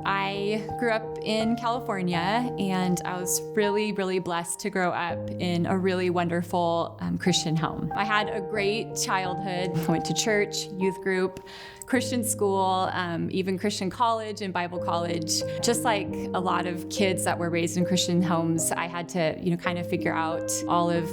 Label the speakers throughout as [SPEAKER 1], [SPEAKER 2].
[SPEAKER 1] I grew up in California, and I was really, really blessed to grow up in a really wonderful Christian home. I had a great childhood. I went to church, youth group, Christian school, even Christian college and Bible college. Just like a lot of kids that were raised in Christian homes, I had to, kind of figure out all of,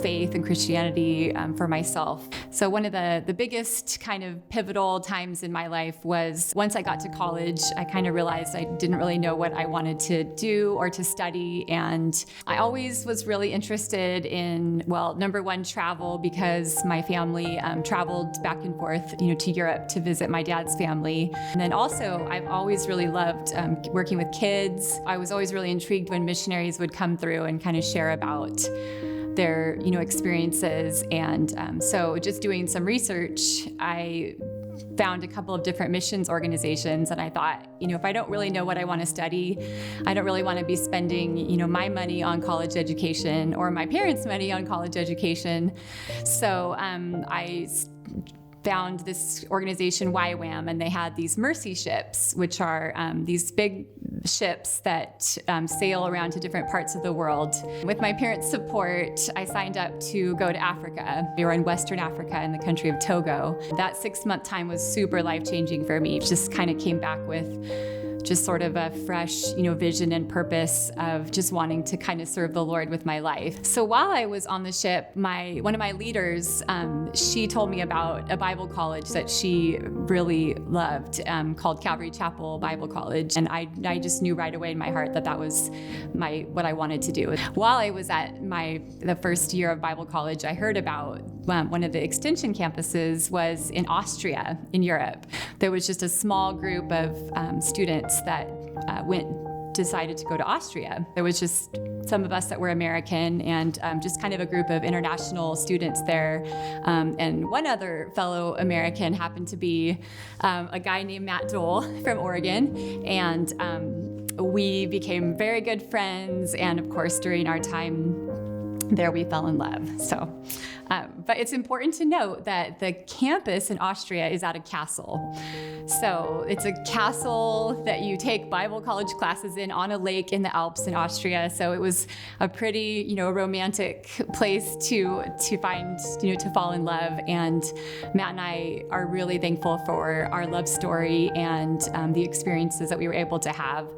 [SPEAKER 1] faith and Christianity for myself. So one of the biggest kind of pivotal times in my life was once I got to college, I kind of realized I didn't really know what I wanted to do or to study. And I always was really interested in, number one, travel, because my family traveled back and forth, to Europe to visit my dad's family. And then also, I've always really loved working with kids. I was always really intrigued when missionaries would come through and kind of share about their, experiences. And so just doing some research, I found a couple of different missions organizations, and I thought, if I don't really know what I want to study, I don't really want to be spending, my money on college education or my parents' money on college education. So I found this organization, YWAM, and they had these mercy ships, which are these big ships that sail around to different parts of the world. With my parents' support, I signed up to go to Africa. We were in Western Africa in the country of Togo. That 6-month time was super life-changing for me. Just kind of came back with just sort of a fresh, vision and purpose of just wanting to kind of serve the Lord with my life. So while I was on the ship, one of my leaders, she told me about a Bible college that she really loved, called Calvary Chapel Bible College. And I just knew right away in my heart that was what I wanted to do. While I was at the first year of Bible college, I heard about one of the extension campuses was in Austria, in Europe. There was just a small group of students that decided to go to Austria. There was just some of us that were American, and just kind of a group of international students there. And one other fellow American happened to be a guy named Doell from Oregon. And we became very good friends. And of course, during our time there, we fell in love. But it's important to note that the campus in Austria is at a castle. So it's a castle that you take Bible college classes in on a lake in the Alps in Austria. So it was a pretty, romantic place to find, to fall in love. And Matt and I are really thankful for our love story and the experiences that we were able to have.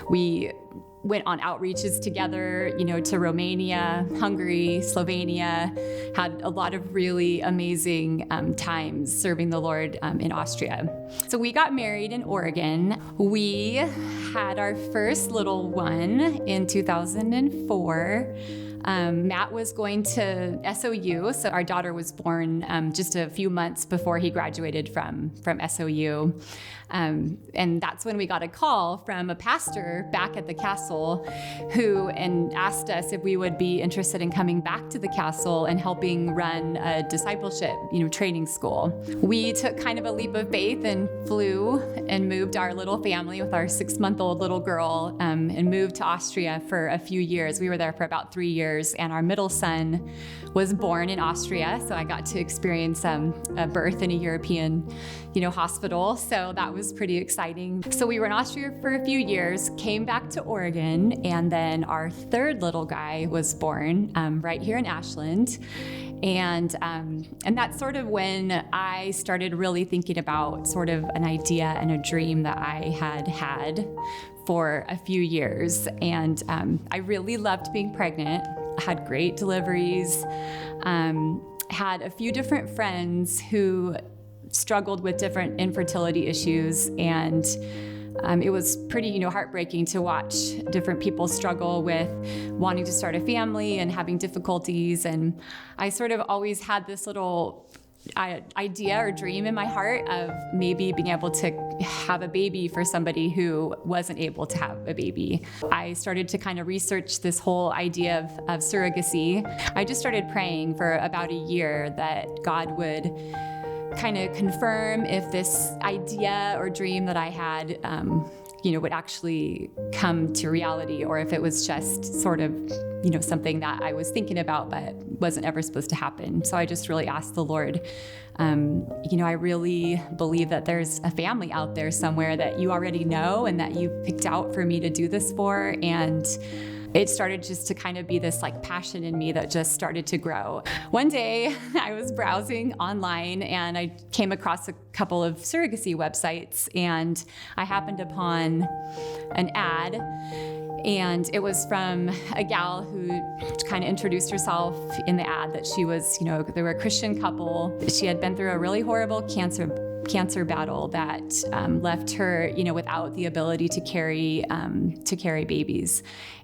[SPEAKER 1] We went on outreaches together, to Romania, Hungary, Slovenia, had a lot of really amazing times serving the Lord in Austria. So we got married in Oregon. We had our first little one in 2004. Matt was going to SOU, so our daughter was born just a few months before he graduated from SOU. And that's when we got a call from a pastor back at the castle who asked us if we would be interested in coming back to the castle and helping run a discipleship, training school. We took kind of a leap of faith and flew and moved our little family with our 6-month-old little girl and moved to Austria for a few years. We were there for about 3 years, and our middle son was born in Austria, so I got to experience a birth in a European, hospital. So that was pretty exciting. So we were in Austria for a few years, came back to Oregon, and then our third little guy was born right here in Ashland. And that's sort of when I started really thinking about sort of an idea and a dream that I had for a few years. And I really loved being pregnant. I had great deliveries, had a few different friends who struggled with different infertility issues, and it was pretty, heartbreaking to watch different people struggle with wanting to start a family and having difficulties. And I sort of always had this little idea or dream in my heart of maybe being able to have a baby for somebody who wasn't able to have a baby. I started to kind of research this whole idea of surrogacy. I just started praying for about a year that God would kind of confirm if this idea or dream that I had, would actually come to reality, or if it was just sort of something that I was thinking about, but wasn't ever supposed to happen. So I just really asked the Lord, I really believe that there's a family out there somewhere that you already know and that you picked out for me to do this for. And it started just to kind of be this like passion in me that just started to grow. One day I was browsing online and I came across a couple of surrogacy websites, and I happened upon an ad, and it was from a gal who kind of introduced herself in the ad that she was, they were a Christian couple. She had been through a really horrible cancer battle that left her, without the ability to carry babies.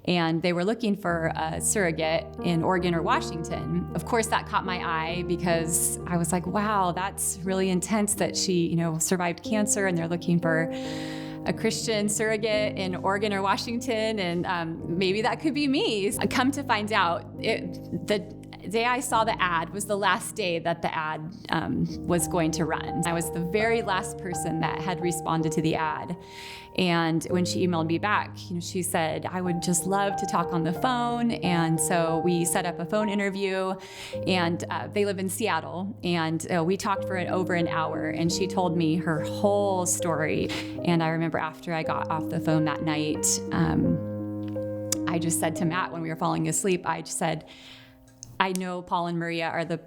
[SPEAKER 1] And they were looking for a surrogate in Oregon or Washington. Of course, that caught my eye because I was like, wow, that's really intense that she, survived cancer, and they're looking for a Christian surrogate in Oregon or Washington, and maybe that could be me. Come to find out, the day I saw the ad was the last day that the ad was going to run. I was the very last person that had responded to the ad. And when she emailed me back, she said, I would just love to talk on the phone. And so we set up a phone interview, and they live in Seattle. And we talked for over an hour, and she told me her whole story. And I remember after I got off the phone that night, I just said to Matt when we were falling asleep, I just said, I know Paul and Maria are the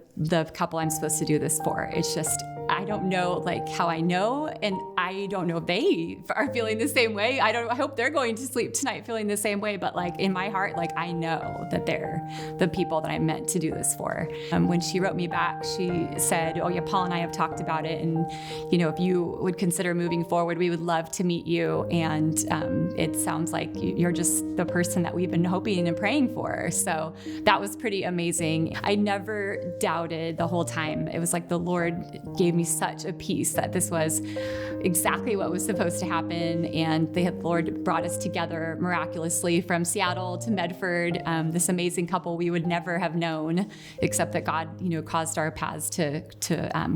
[SPEAKER 1] couple I'm supposed to do this for. It's just, I don't know how I know, and I don't know if they are feeling the same way. I hope they're going to sleep tonight feeling the same way, but in my heart, I know that they're the people that I'm meant to do this for. When she wrote me back, she said, oh yeah, Paul and I have talked about it, and if you would consider moving forward, we would love to meet you, and it sounds like you're just the person that we've been hoping and praying for. So that was pretty amazing. I never doubted the whole time. It was like the Lord gave me such a peace that this was exactly what was supposed to happen. And the Lord brought us together miraculously from Seattle to Medford, this amazing couple we would never have known, except that God, caused our paths to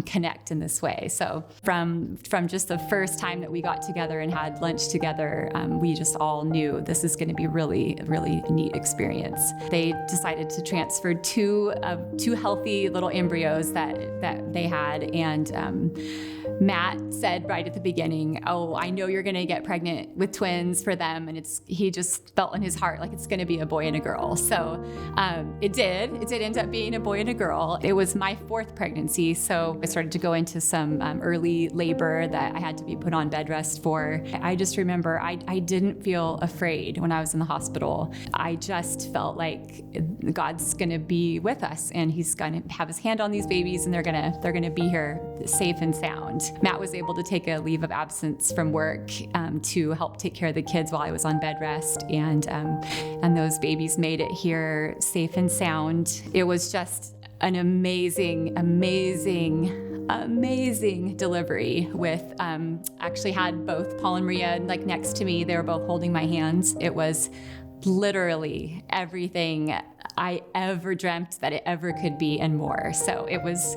[SPEAKER 1] connect in this way. So from just the first time that we got together and had lunch together, we just all knew this is going to be really, really neat experience. They decided to transfer two healthy little embryos that they had, and Matt said right at the beginning, oh, I know you're going to get pregnant with twins for them. And he just felt in his heart like it's going to be a boy and a girl. So it did end up being a boy and a girl. It was my fourth pregnancy. So I started to go into some early labor that I had to be put on bed rest for. I just remember I didn't feel afraid when I was in the hospital. I just felt like God's going to be with us, and he's going to have his hand on these babies, and they're going to be here safe and sound. Matt was able to take a leave of absence from work to help take care of the kids while I was on bed rest, and those babies made it here safe and sound. It was just an amazing delivery with, actually had both Paul and Maria next to me. They were both holding my hands. It was literally everything I ever dreamt that it ever could be and more. So it was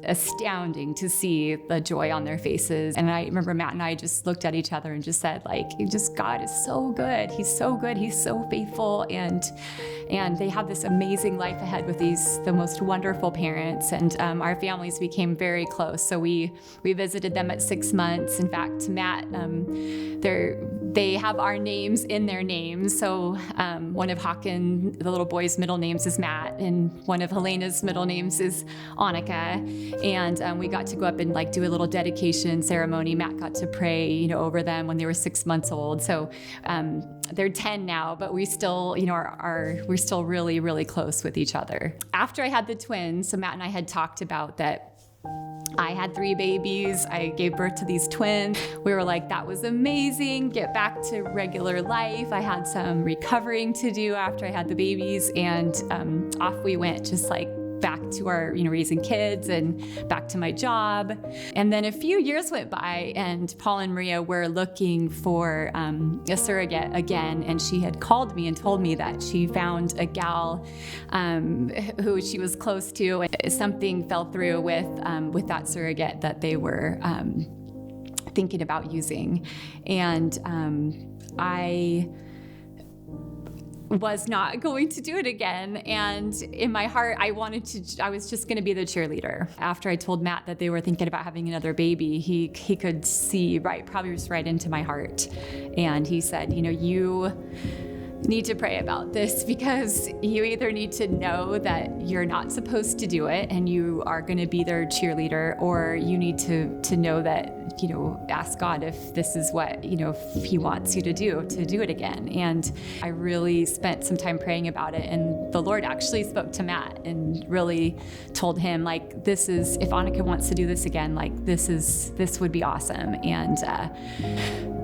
[SPEAKER 1] astounding to see the joy on their faces. And I remember Matt and I just looked at each other and just said, God is so good. He's so good. He's so faithful. And they have this amazing life ahead with the most wonderful parents. And our families became very close. So we visited them at 6 months. In fact, Matt, they have our names in their names. So one of Hawken, the little boy's middle names is Matt, and one of Helena's middle names is Anika. And we got to go up and do a little dedication ceremony. Matt got to pray, over them when they were 6 months old. So they're 10 now, but we still, we're still really, really close with each other. After I had the twins, so Matt and I had talked about that I had 3 babies. I gave birth to these twins. We were like, that was amazing. Get back to regular life. I had some recovering to do after I had the babies, and off we went, just back to our, raising kids and back to my job. And then a few years went by, and Paul and Maria were looking for a surrogate again. And she had called me and told me that she found a gal who she was close to, and something fell through with that surrogate that they were thinking about using. And was not going to do it again. And in my heart, I was just going to be the cheerleader. After I told Matt that they were thinking about having another baby, he could see probably just right into my heart. And he said, you need to pray about this, because you either need to know that you're not supposed to do it and you are going to be their cheerleader, or you need to know that, ask God if this is what, if he wants you to do it again. And I really spent some time praying about it. And the Lord actually spoke to Matt and really told him, like, if Anika wants to do this again, like, this would be awesome. And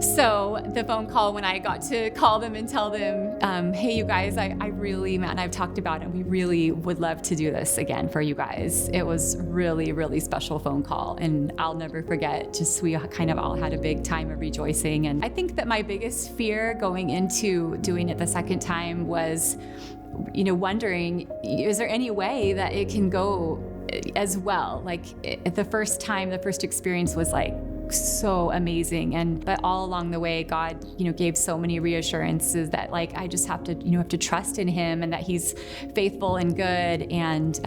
[SPEAKER 1] so the phone call, when I got to call them and tell them, hey, you guys, I really, Matt and I've talked about it, and we really would love to do this again for you guys. It was really, really special phone call. And I'll never forget, we kind of all had a big time of rejoicing. And I think that my biggest fear going into doing it the second time was, wondering, is there any way that it can go as well? Like the first experience was like so amazing, but all along the way, God, gave so many reassurances that, like, I just have to trust in him, and that he's faithful and good, and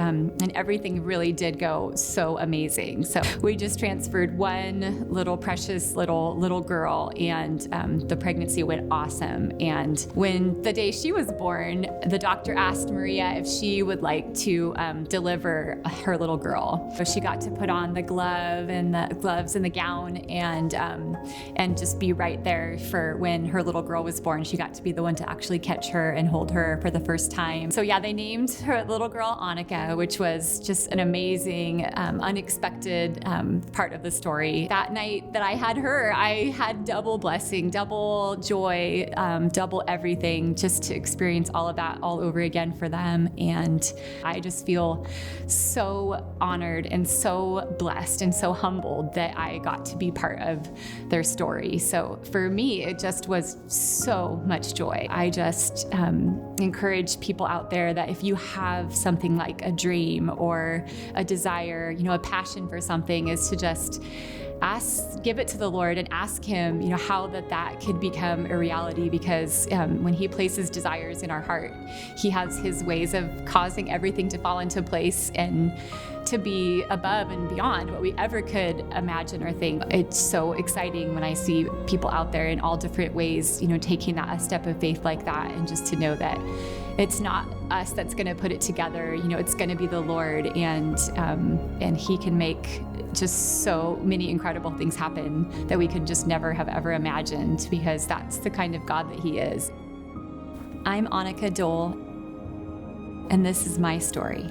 [SPEAKER 1] everything really did go so amazing. So we just transferred one little precious little girl, and the pregnancy went awesome. And when the day she was born, the doctor asked Maria if she would like to deliver her little girl. So she got to put on the gloves and the gown, and just be right there for when her little girl was born. She got to be the one to actually catch her and hold her for the first time. So yeah, they named her little girl Anika, which was just an amazing, unexpected part of the story. That night that I had her, I had double blessing, double joy, double everything, just to experience all of that all over again for them. And I just feel so honored and so blessed and so humbled that I got to be part of their story. So for me, it just was so much joy. I just encourage people out there that if you have something like a dream or a desire, a passion for something, is to just give it to the Lord and ask him, how that could become a reality, because when he places desires in our heart, he has his ways of causing everything to fall into place and to be above and beyond what we ever could imagine or think. It's so exciting when I see people out there in all different ways, taking a step of faith like that, and just to know that it's not us that's going to put it together. It's going to be the Lord, and he can make just so many incredible things happen that we could just never have ever imagined, because that's the kind of God that he is. I'm Anika Doell, and this is my story.